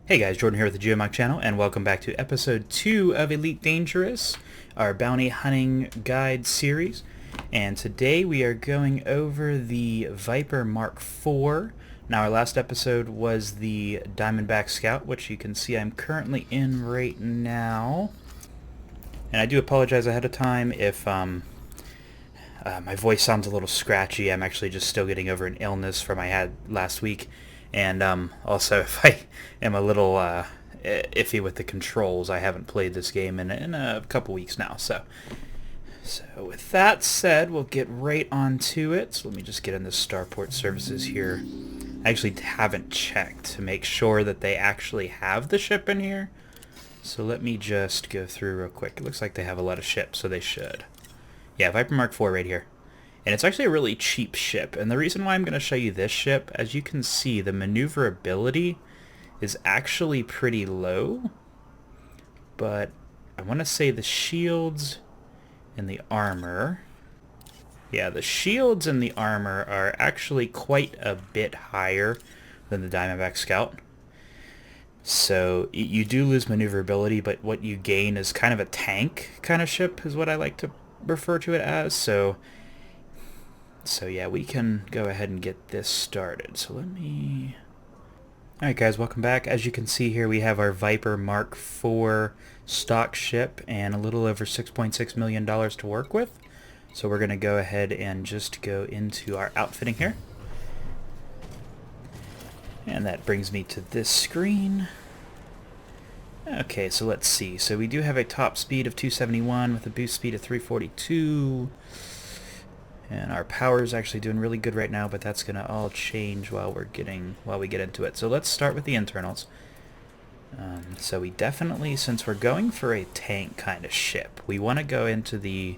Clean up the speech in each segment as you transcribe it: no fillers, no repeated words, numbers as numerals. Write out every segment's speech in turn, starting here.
Hey guys, Jordan here with the GeoMock channel, and welcome back to episode 2 of Elite Dangerous, our bounty hunting guide series. And today we are going over the Viper Mark IV. Now our last episode was the Diamondback Scout, which you can see I'm currently in right now. And I do apologize ahead of time if my voice sounds a little scratchy. I'm actually just still getting over an illness from I had last week. And also, if I am a little iffy with the controls, I haven't played this game in a couple weeks now. So with that said, we'll get right onto it. So let me just get in the starport services here. I actually haven't checked to make sure that they actually have the ship in here. So let me just go through real quick. It looks like they have a lot of ships, so they should. Yeah, Viper Mark IV right here. And it's actually a really cheap ship. And the reason why I'm going to show you this ship, as you can see, the maneuverability is actually pretty low. But I want to say the shields and the armor... Yeah, the shields and the armor are actually quite a bit higher than the Diamondback Scout. So you do lose maneuverability, but what you gain is kind of a tank kind of ship, is what I like to refer to it as. So yeah, we can go ahead and get this started. So let me... Alright guys, welcome back. As you can see here, we have our Viper Mark IV stock ship and a little over $6.6 million to work with. So we're going to go ahead and just go into our outfitting here. And that brings me to this screen. Okay, so let's see. So we do have a top speed of 271 with a boost speed of 342. And our power is actually doing really good right now, but that's going to all change while we get into it. So let's start with the internals. So we definitely, since we're going for a tank kind of ship, we want to go into the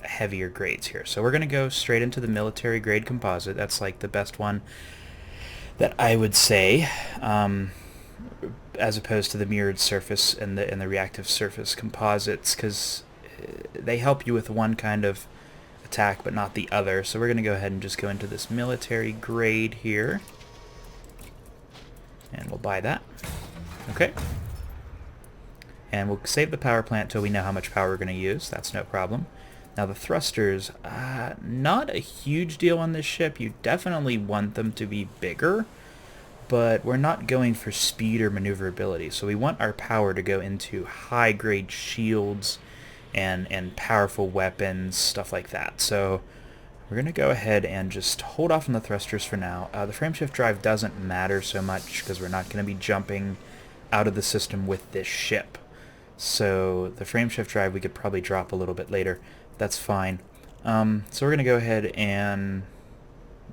heavier grades here. So we're going to go straight into the military grade composite. That's like the best one that I would say, as opposed to the mirrored surface and the reactive surface composites, because they help you with one kind of attack but not the other. So we're going to go ahead and just go into this military grade here, and we'll buy that. Okay, and we'll save the power plant till we know how much power we're going to use. That's no problem. Now the thrusters, not a huge deal on this ship. You definitely want them to be bigger, but we're not going for speed or maneuverability. So we want our power to go into high grade shields and powerful weapons, stuff like that. So we're going to go ahead and just hold off on the thrusters for now. The frameshift drive doesn't matter so much because we're not going to be jumping out of the system with this ship. So the frameshift drive we could probably drop a little bit later. That's fine. So we're going to go ahead and,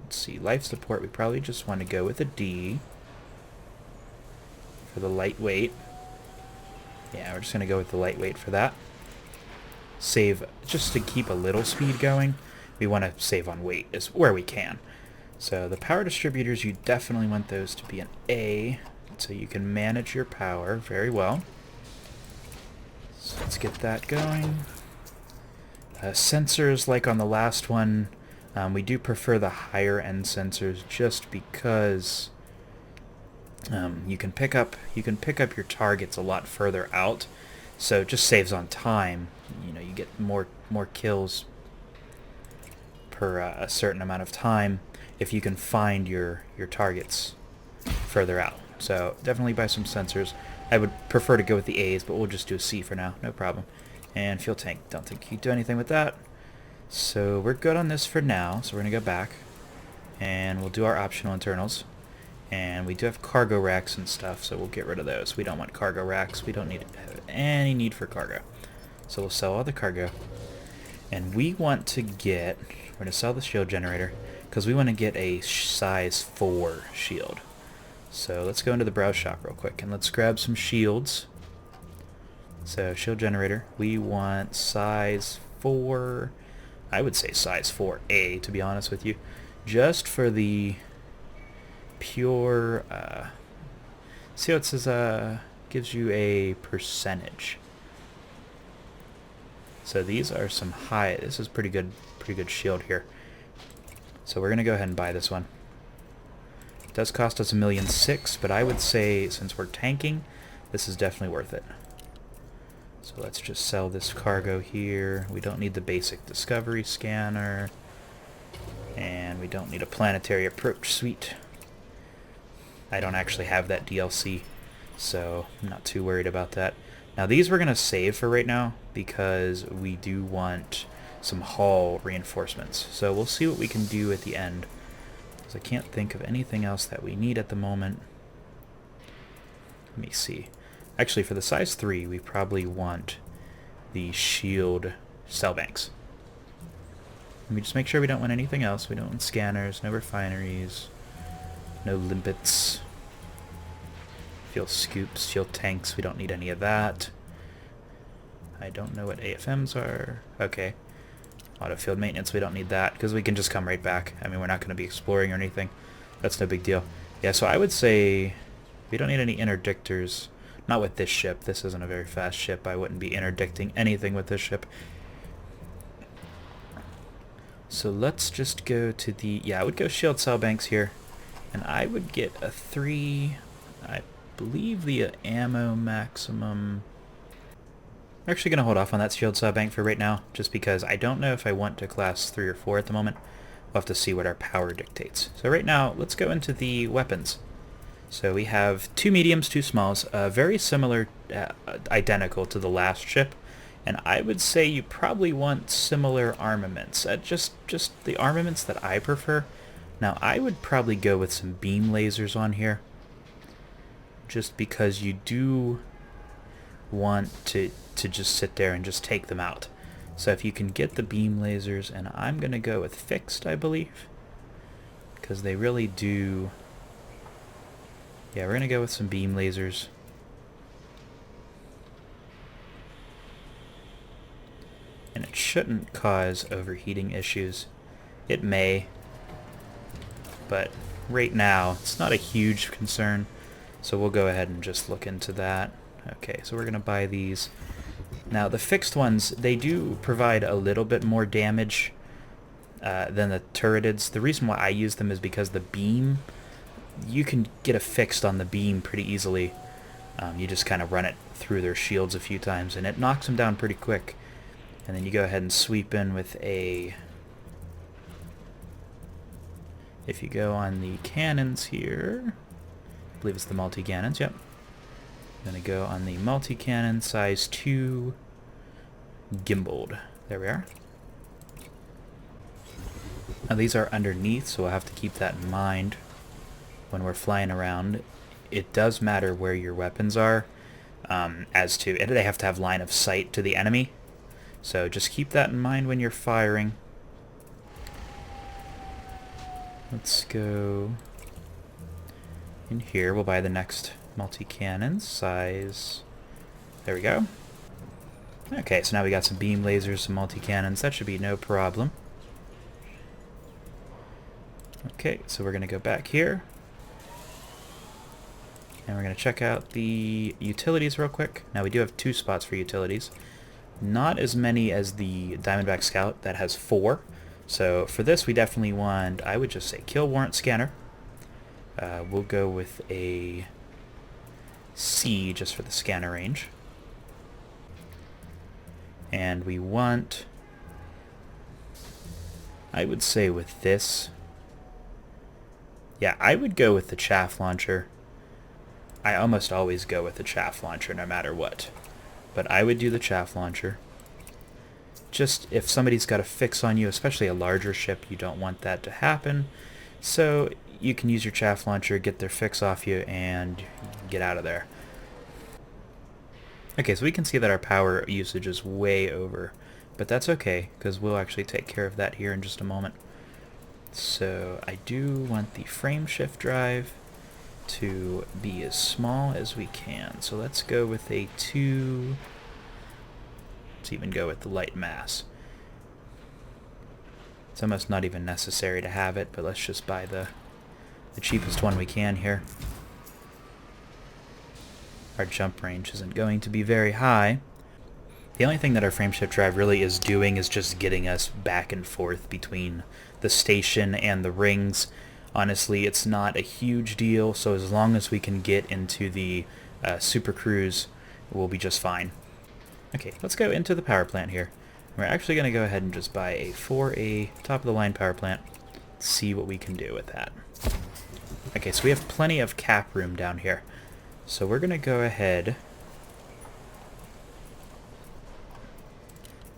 let's see, life support, we probably just want to go with a D for the lightweight. Yeah, we're just going to go with the lightweight for that. Save, just to keep a little speed going, we want to save on weight is where we can. So the power distributors, you definitely want those to be an A, so you can manage your power very well. So let's get that going. Sensors, like on the last one, we do prefer the higher end sensors just because you can pick up your targets a lot further out. So it just saves on time. You know, you get more kills per a certain amount of time if you can find your targets further out. So definitely buy some sensors. I would prefer to go with the A's, but we'll just do a C for now, no problem. And fuel tank, don't think you can do anything with that. So we're good on this for now. So we're going to go back and we'll do our optional internals. And we do have cargo racks and stuff, so we'll get rid of those. We don't want cargo racks. We don't have any need for cargo. So we'll sell all the cargo. And we want to get... We're going to sell the shield generator because we want to get a size 4 shield. So let's go into the browse shop real quick and let's grab some shields. So shield generator, we want size 4. I would say size 4A, to be honest with you. Just for the... pure, see how it says, gives you a percentage. So these are some high, this is pretty good shield here. So we're going to go ahead and buy this one. It does cost us 1,600,000, but I would say since we're tanking, this is definitely worth it. So let's just sell this cargo here. We don't need the basic discovery scanner. And we don't need a planetary approach suite. I don't actually have that DLC, so I'm not too worried about that. Now these we're going to save for right now because we do want some hull reinforcements. So we'll see what we can do at the end, because I can't think of anything else that we need at the moment. Let me see. Actually, for the size 3, we probably want the shield cell banks. Let me just make sure we don't want anything else. We don't want scanners, no refineries, no limpets, fuel scoops, fuel tanks. We don't need any of that. I don't know what AFMs are. Okay. Auto field maintenance, we don't need that because we can just come right back. I mean, we're not going to be exploring or anything. That's no big deal. Yeah, so I would say we don't need any interdictors. Not with this ship. This isn't a very fast ship. I wouldn't be interdicting anything with this ship. So let's just go to the... Yeah, I would go shield cell banks here. And I would get a 3... I believe the ammo maximum... I'm actually going to hold off on that shield cell bank for right now, just because I don't know if I want to class 3 or 4 at the moment. We'll have to see what our power dictates. So right now, let's go into the weapons. So we have 2 mediums, 2 smalls, very similar, identical to the last ship. And I would say you probably want similar armaments, just the armaments that I prefer. Now I would probably go with some beam lasers on here, just because you do want to just sit there and just take them out. So if you can get the beam lasers, and I'm going to go with fixed, I believe, because they really do... Yeah, we're going to go with some beam lasers. And it shouldn't cause overheating issues. It may, but right now it's not a huge concern, so we'll go ahead and just look into that. Okay, so we're going to buy these. Now the fixed ones, they do provide a little bit more damage than the turretids. The reason why I use them is because the beam, you can get a fixed on the beam pretty easily. You just kind of run it through their shields a few times and it knocks them down pretty quick. And then you go ahead and sweep in with a... If you go on the cannons here, I believe it's the multi-cannons, yep. I'm going to go on the multi-cannon size 2 gimbaled. There we are. Now these are underneath, so we'll have to keep that in mind when we're flying around. It does matter where your weapons are, as to... And they have to have line of sight to the enemy. So just keep that in mind when you're firing. Let's go in here. We'll buy the next multi-cannon size. There we go. Okay, so now we got some beam lasers, some multi-cannons. That should be no problem. Okay, so we're going to go back here. And we're going to check out the utilities real quick. Now we do have 2 spots for utilities. Not as many as the Diamondback Scout that has 4. So for this we definitely want, I would just say kill warrant scanner. We'll go with a C just for the scanner range. And we want, I would say with this, yeah, I would go with the chaff launcher. I almost always go with the chaff launcher no matter what. But I would do the chaff launcher. Just if somebody's got a fix on you, especially a larger ship, you don't want that to happen. So you can use your chaff launcher, get their fix off you, and get out of there. Okay, so we can see that our power usage is way over. But that's okay, because we'll actually take care of that here in just a moment. So I do want the frame shift drive to be as small as we can. So let's go with a 2. Let's even go with the light mass. It's almost not even necessary to have it, but let's just buy the cheapest one we can here. Our jump range isn't going to be very high. The only thing that our frameshift drive really is doing is just getting us back and forth between the station and the rings. Honestly, it's not a huge deal, so as long as we can get into the Super Cruise, we'll be just fine. Okay, let's go into the power plant here. We're actually going to go ahead and just buy a 4A top-of-the-line power plant, see what we can do with that. Okay, so we have plenty of cap room down here. So we're going to go ahead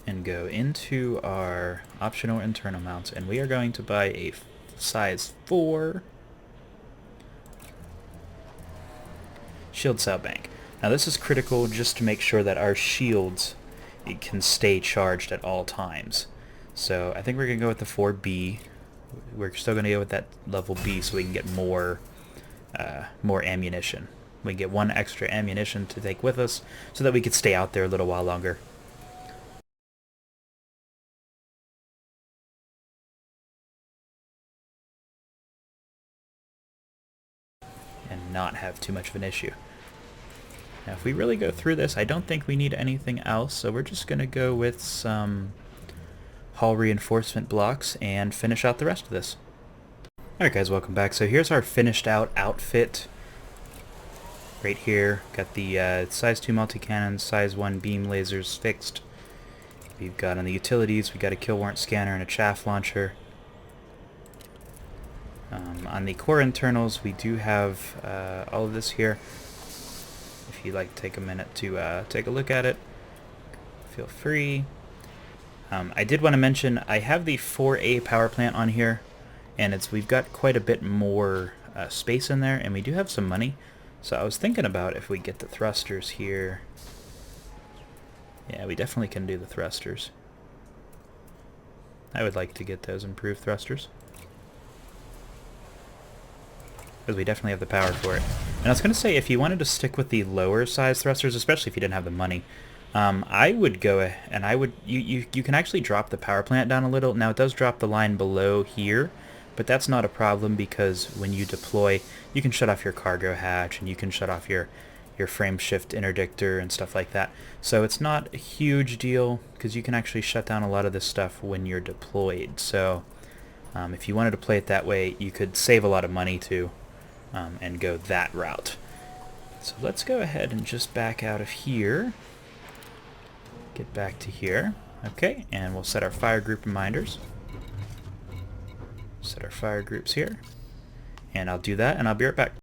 and go into our optional internal mounts, and we are going to buy a size 4 shield cell bank. Now this is critical just to make sure that our shields can stay charged at all times. So I think we're going to go with the 4B. We're still going to go with that level B so we can get more ammunition. We can get 1 extra ammunition to take with us so that we could stay out there a little while longer. And not have too much of an issue. Now if we really go through this, I don't think we need anything else, so we're just going to go with some hull reinforcement blocks and finish out the rest of this. Alright guys, welcome back. So here's our finished out outfit. Right here, got the size 2 multi-cannons, size 1 beam lasers fixed. We've got on the utilities, we got a kill warrant scanner and a chaff launcher. On the core internals, we do have all of this here. If you'd like to take a minute to take a look at it, feel free. I did want to mention I have the 4A power plant on here, and we've got quite a bit more space in there, and we do have some money. So I was thinking about if we get the thrusters here. Yeah, we definitely can do the thrusters. I would like to get those improved thrusters, because we definitely have the power for it. And I was going to say, if you wanted to stick with the lower size thrusters, especially if you didn't have the money, I would go and you can actually drop the power plant down a little. Now it does drop the line below here, but that's not a problem because when you deploy, you can shut off your cargo hatch and you can shut off your frame shift interdictor and stuff like that. So it's not a huge deal because you can actually shut down a lot of this stuff when you're deployed. So if you wanted to play it that way, you could save a lot of money too. And go that route. So let's go ahead and just back out of here. Get back to here. Okay, and we'll set our fire group reminders. Set our fire groups here. And I'll do that, and I'll be right back.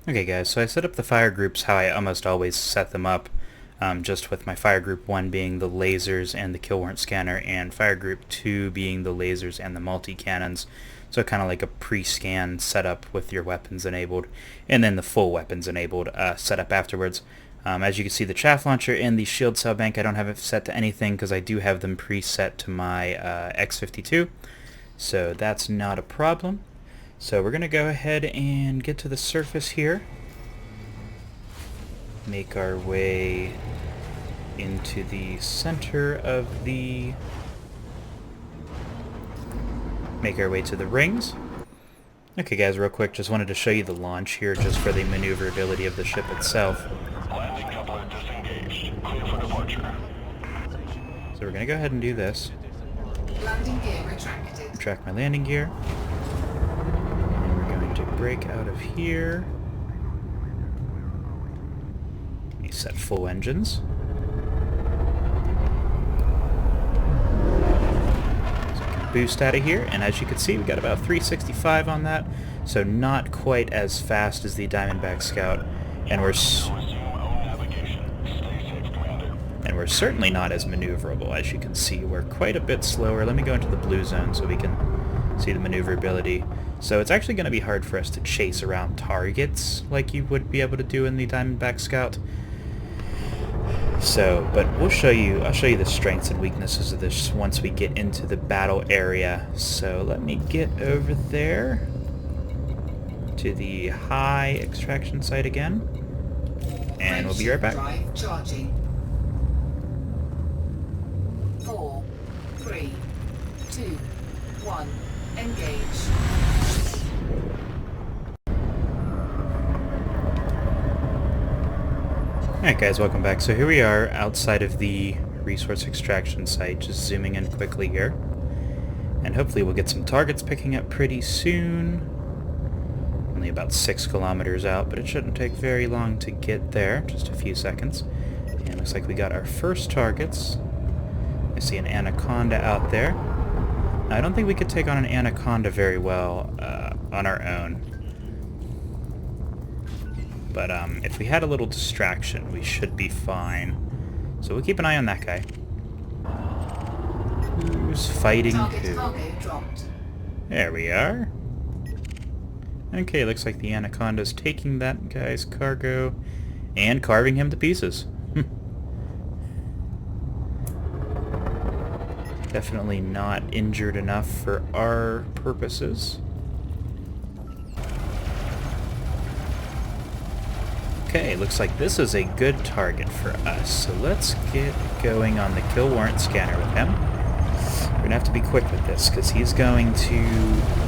Okay guys, so I set up the fire groups how I almost always set them up. Just with my fire group 1 being the lasers and the kill warrant scanner, and fire group 2 being the lasers and the multi-cannons. So kind of like a pre-scan setup with your weapons enabled, and then the full weapons enabled setup afterwards. As you can see, the chaff launcher and the shield cell bank, I don't have it set to anything because I do have them preset to my X52. So that's not a problem. So we're going to go ahead and get to the surface here. Make our way into the center of the... Make our way to the rings. Okay guys, real quick, just wanted to show you the launch here just for the maneuverability of the ship itself. Landing coupler disengaged. Clear for departure. So we're going to go ahead and do this. Landing gear retracted. Retract my landing gear. And we're going to break out of here. Let me set full engines. Boost out of here, and as you can see, we got about 365 on that, so not quite as fast as the Diamondback Scout, and we're certainly not as maneuverable. As you can see, we're quite a bit slower. Let me go into the blue zone so we can see the maneuverability. So it's actually going to be hard for us to chase around targets like you would be able to do in the Diamondback Scout. So, but I'll show you the strengths and weaknesses of this once we get into the battle area. So let me get over there to the high extraction site again, and we'll be right back. Drive charging. 4, 3, 2, 1, engage. Alright guys, welcome back. So here we are outside of the resource extraction site, just zooming in quickly here. And hopefully we'll get some targets picking up pretty soon. Only about 6 kilometers out, but it shouldn't take very long to get there. Just a few seconds. And looks like we got our first targets. I see an anaconda out there. Now, I don't think we could take on an anaconda very well on our own. But if we had a little distraction, we should be fine. So we'll keep an eye on that guy. Who's fighting who? There we are. Okay, looks like the anaconda's taking that guy's cargo and carving him to pieces. Definitely not injured enough for our purposes. Okay, looks like this is a good target for us. So let's get going on the kill warrant scanner with him. We're gonna have to be quick with this because he's going to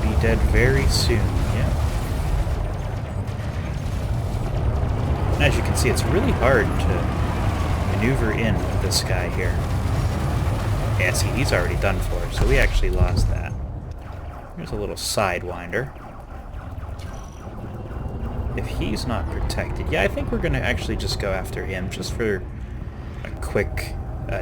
be dead very soon. Yeah. And as you can see, it's really hard to maneuver in with this guy here. Yeah, see, he's already done for, so we actually lost that. Here's a little sidewinder. If he's not protected... Yeah, I think we're going to actually just go after him, just for a quick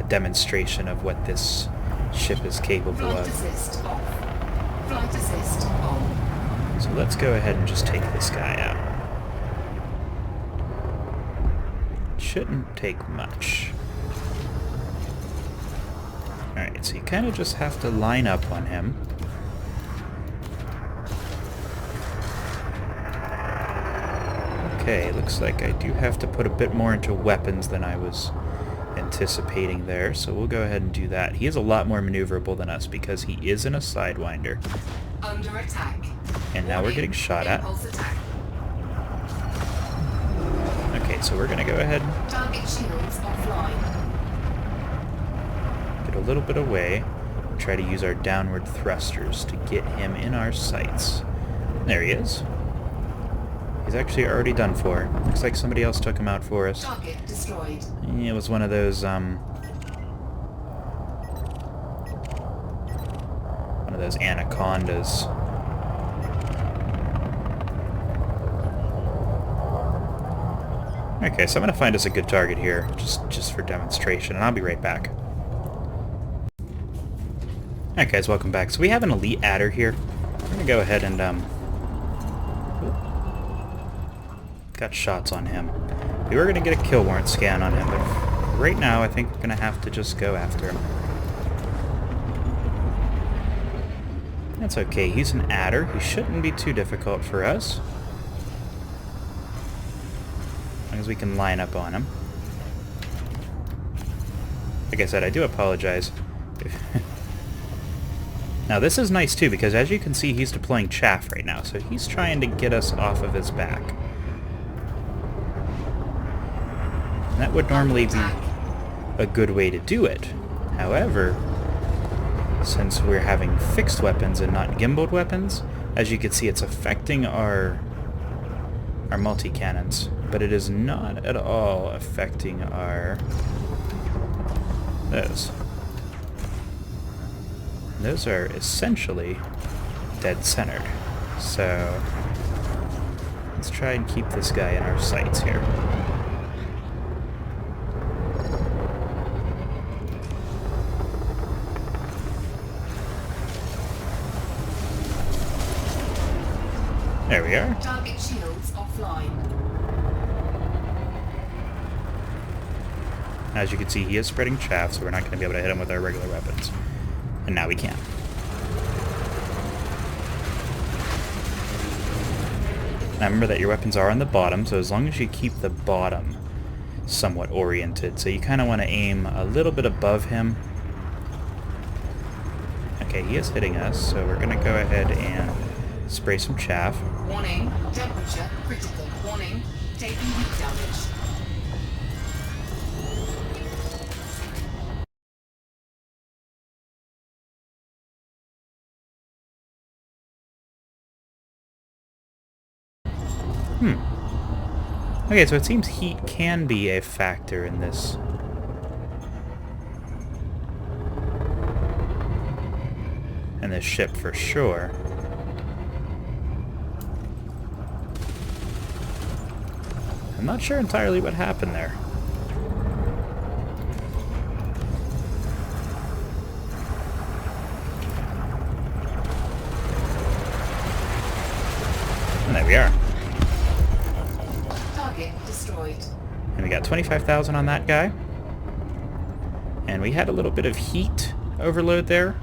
demonstration of what this ship is capable of. Flight assist off. Flight assist on. So let's go ahead and just take this guy out. Shouldn't take much. Alright, so you kind of just have to line up on him. Okay, looks like I do have to put a bit more into weapons than I was anticipating there, so we'll go ahead and do that. He is a lot more maneuverable than us because he is in a sidewinder. Under attack. And now we're getting shot at. Okay, so we're going to go ahead and Target shields offline. get a little bit away and try to use our downward thrusters to get him in our sights. There he is. He's actually already done for. Looks like somebody else took him out for us. Target destroyed. It was one of those anacondas. Okay, so I'm gonna find us a good target here, just for demonstration, and I'll be right back. Alright guys, welcome back. So we have an elite adder here. We're gonna go ahead and got shots on him. We were gonna get a kill warrant scan on him, but right now I think we're gonna have to just go after him. That's okay, he's an adder. He shouldn't be too difficult for us. As long as we can line up on him. Like I said, I do apologize. Now this is nice too, because as you can see, he's deploying chaff right now, so he's trying to get us off of his back. And that would normally be a good way to do it. However, since we're having fixed weapons and not gimbaled weapons, as you can see, it's affecting our multi-cannons, but it is not at all affecting our those. Those are essentially dead centered. So let's try and keep this guy in our sights here. There we are. Target shields offline. As you can see, he is spreading chaff, so we're not going to be able to hit him with our regular weapons. And now we can. Now remember that your weapons are on the bottom, so as long as you keep the bottom somewhat oriented, so you kind of want to aim a little bit above him. Okay, he is hitting us, so we're going to go ahead and spray some chaff. Warning, temperature critical. Warning, taking heat damage. Okay, so it seems heat can be a factor in this. In this ship for sure. I'm not sure entirely what happened there. And there we are. Target destroyed. And we got 25,000 on that guy. And we had a little bit of heat overload there.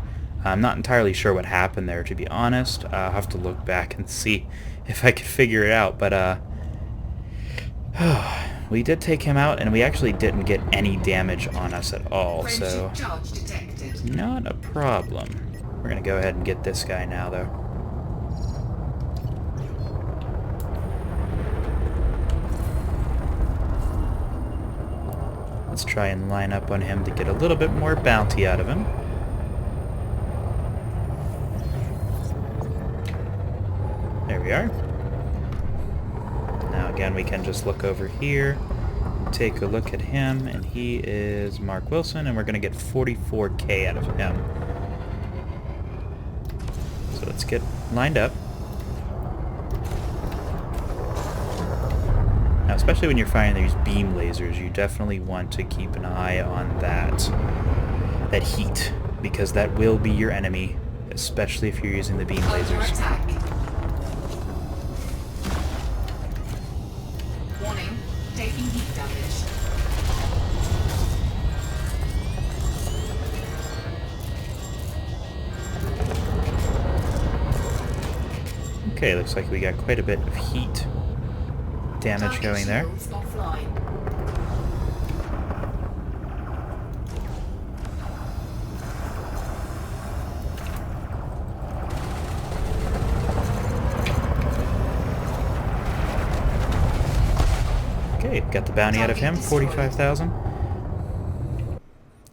I'm not entirely sure what happened there, to be honest. I'll have to look back and see if I could figure it out. But we did take him out, and we actually didn't get any damage on us at all. So Charge detected. not a problem. We're going to go ahead and get this guy now, though. Let's try and line up on him to get a little bit more bounty out of him. There we are. Now again, we can just look over here, take a look at him, and he is Mark Wilson, and we're going to get 44k out of him. So let's get lined up. Now, especially when you're firing these beam lasers, you definitely want to keep an eye on that heat, because that will be your enemy, especially if you're using the beam Under lasers. attack. Warning. Taking heat damage. Okay, looks like we got quite a bit of heat damage Target going there. shields offline. Okay, got the bounty out of him, 45,000.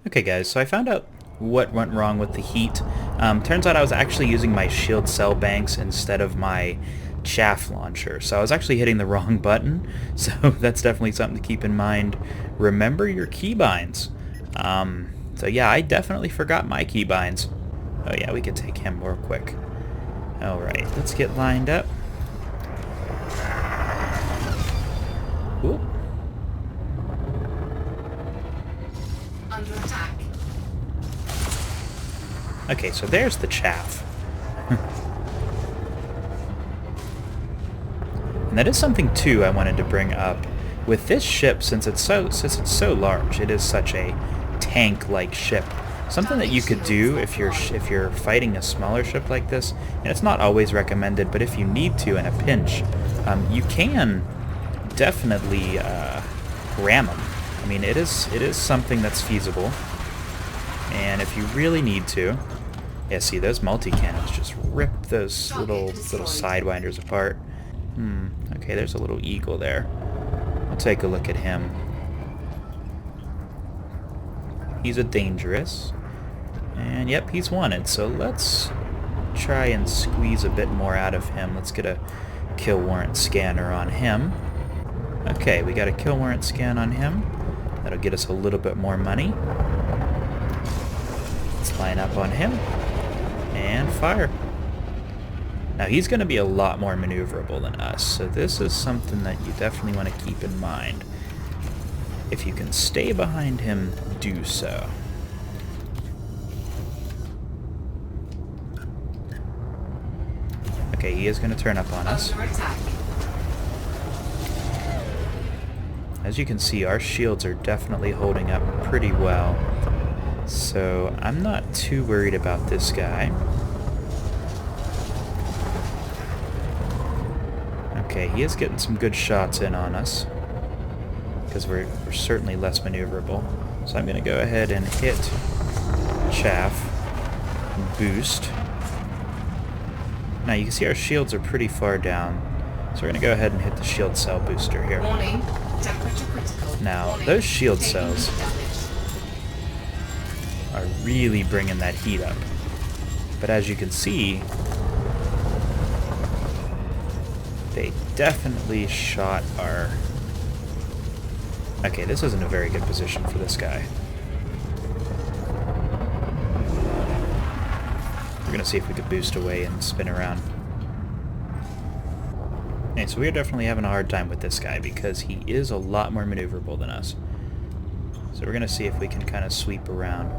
Okay guys, so I found out what went wrong with the heat. Turns out I was actually using my shield cell banks instead of my chaff launcher. So I was actually hitting the wrong button, so that's definitely something to keep in mind. Remember your keybinds. So yeah, I definitely forgot my keybinds. Oh yeah, we could take him real quick. Alright, let's get lined up. Ooh. Under attack. Okay, so there's the chaff. And that is something too I wanted to bring up. With this ship, since it's so large, it is such a tank-like ship. Something that you could do if you're fighting a smaller ship like this, and it's not always recommended, but if you need to in a pinch, you can definitely ram them. I mean, it is something that's feasible, and if you really need to, yeah, see those multi-cannons just rip those little sidewinders apart. Okay, there's a little eagle there. We'll take a look at him. He's a dangerous. And yep, he's wanted. So let's try and squeeze a bit more out of him. Let's get a kill warrant scanner on him. Okay, we got a kill warrant scan on him. That'll get us a little bit more money. Let's line up on him. And fire. Now he's going to be a lot more maneuverable than us, so this is something that you definitely want to keep in mind. If you can stay behind him, do so. Okay, he is going to turn up on us. Under attack. As you can see, our shields are definitely holding up pretty well, so I'm not too worried about this guy. Okay, he is getting some good shots in on us, because we're certainly less maneuverable. So I'm going to go ahead and hit chaff, boost. Now you can see our shields are pretty far down, so we're going to go ahead and hit the shield cell booster here. Warning. Temperature critical. Now, Warning. those shield Taking cells heat damage. are really bringing that heat up. But as you can see, they definitely shot our... Okay, this isn't a very good position for this guy. We're going to see if we could boost away and spin around. Okay, so we are definitely having a hard time with this guy because he is a lot more maneuverable than us. So we're going to see if we can kind of sweep around.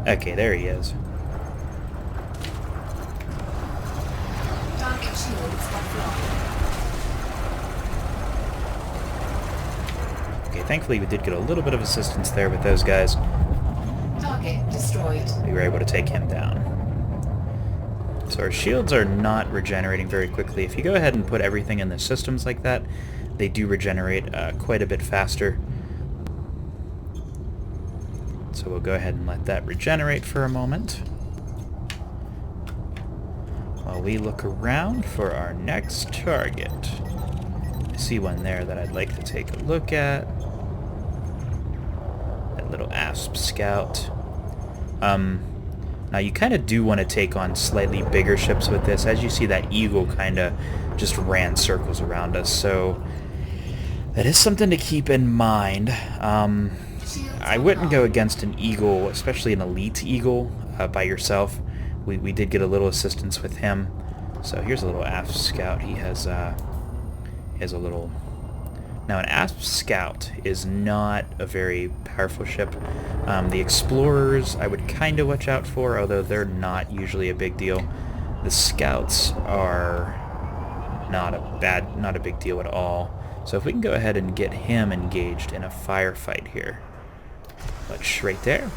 Okay, there he is. Target shields offline. Okay, thankfully we did get a little bit of assistance there with those guys. Target destroyed. We were able to take him down. So our shields are not regenerating very quickly. If you go ahead and put everything in the systems like that, they do regenerate quite a bit faster. So we'll go ahead and let that regenerate for a moment while we look around for our next target. I see one there that I'd like to take a look at. That little asp scout. Now you kind of do want to take on slightly bigger ships with this. As you see, that eagle kind of just ran circles around us, so that is something to keep in mind. I wouldn't go against an eagle, especially an elite eagle, by yourself. We did get a little assistance with him. So here's a little asp scout. He has a little... Now an asp scout is not a very powerful ship. The explorers I would kind of watch out for, although they're not usually a big deal. The scouts are not a big deal at all. So if we can go ahead and get him engaged in a firefight here. Watch right there.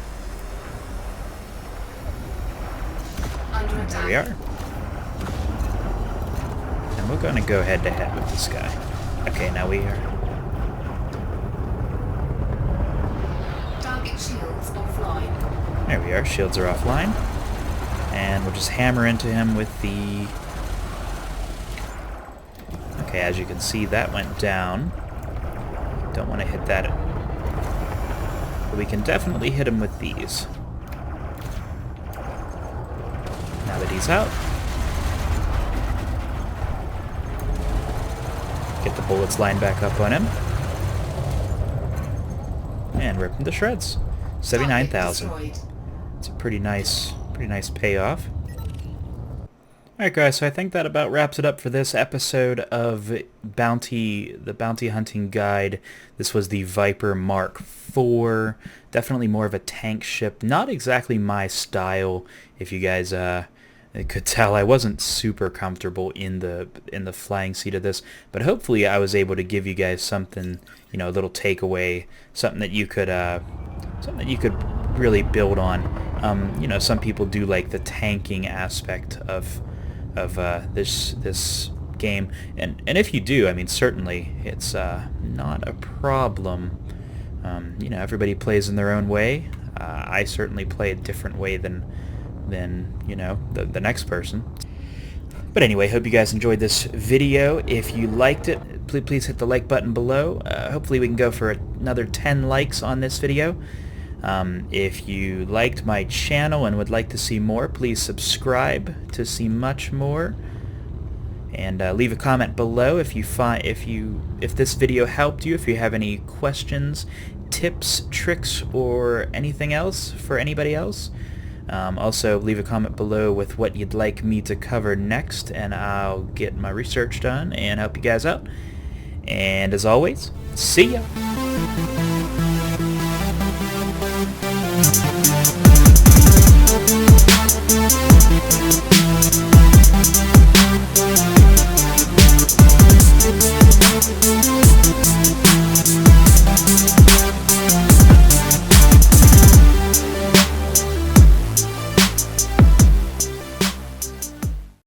Under And attack. there we are. And we're going to go head to head with this guy. Okay, now we are... Target shields offline. There we are. Shields are offline. And we'll just hammer into him with the... Okay, as you can see, that went down. Don't want to hit that. But we can definitely hit him with these. Now that he's out. Get the bullets lined back up on him. And rip him to shreds. 79,000. Target destroyed. It's a pretty nice payoff. Alright guys, so I think that about wraps it up for this episode of the Bounty Hunting Guide. This was the Viper Mark IV. Definitely more of a tank ship. Not exactly my style, if you guys could tell. I wasn't super comfortable in the flying seat of this, but hopefully I was able to give you guys something, you know, a little takeaway, something that you could really build on. You know, some people do like the tanking aspect of this game, and if you do, I mean, certainly it's not a problem. You know, everybody plays in their own way. I certainly play a different way than you know, the next person. But anyway, hope you guys enjoyed this video. If you liked it, please hit the like button below. Hopefully we can go for another 10 likes on this video. If you liked my channel and would like to see more, please subscribe to see much more. And leave a comment below if this video helped you, if you have any questions, tips, tricks, or anything else for anybody else. Also, leave a comment below with what you'd like me to cover next, and I'll get my research done and help you guys out. And as always, see ya!